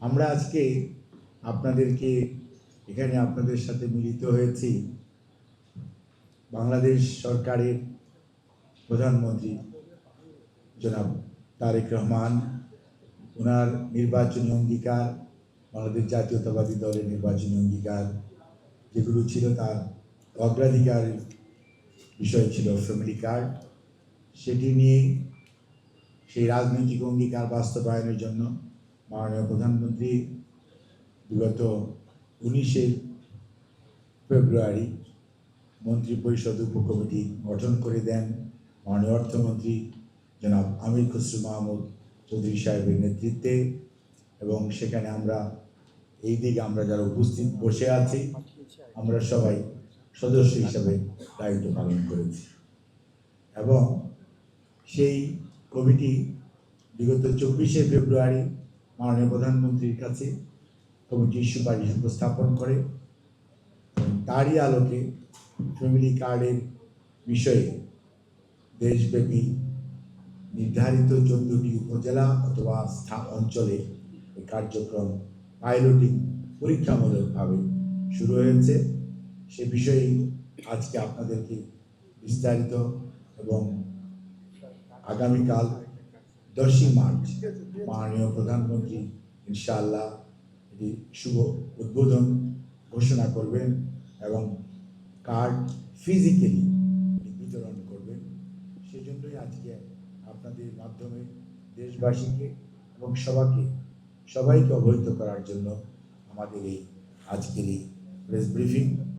আমরা আজকে আপনাদেরকে এখানে আপনাদের সাথে মিলিত হয়েছি বাংলাদেশ সরকারের প্রধানমন্ত্রী জনাব তারেক রহমান, ওনার নির্বাচনী অঙ্গীকার, বাংলাদেশ জাতীয়তাবাদী দলের নির্বাচনী অঙ্গীকার যেগুলো ছিল তার অগ্রাধিকার বিষয় ছিল ফ্যামিলি কার্ড। সেটি নিয়ে সেই রাজনৈতিক অঙ্গীকার বাস্তবায়নের জন্য মাননীয় প্রধানমন্ত্রী বিগত 19শে ফেব্রুয়ারি মন্ত্রিপরিষদ উপকমিটি গঠন করে দেন মাননীয় অর্থমন্ত্রী জনাব আমির খসরু মাহমুদ চৌধুরী সাহেবের নেতৃত্বে, এবং সেখানে আমরা এই দিকে আমরা যারা উপস্থিত বসে আছি আমরা সবাই সদস্য হিসাবে দায়িত্ব পালন করেছি। এবং সেই কমিটি বিগত 24শে ফেব্রুয়ারি মাননীয় প্রধানমন্ত্রীর কাছে কমিটির সুপারিশ উপস্থাপন করে। তারই আলোকে ফ্যামিলি কার্ডের বিষয়ে দেশব্যাপী নির্ধারিত 14টি উপজেলা অথবা অঞ্চলে এই কার্যক্রম পাইলটিং পরীক্ষামূলকভাবে শুরু হয়েছে। সে বিষয়ে আজকে আপনাদেরকে বিস্তারিত এবং আগামীকাল 10ই মার্চ মাননীয় প্রধানমন্ত্রী ইনশাআল্লাহ এটি শুভ উদ্বোধন ঘোষণা করবেন এবং কার্ড ফিজিক্যালি বিতরণ করবেন। সেজন্যই আজকে আপনাদের মাধ্যমে দেশবাসীকে এবং সবাইকে অবহিত করার জন্য আমাদের এই আজকের এই প্রেস ব্রিফিং।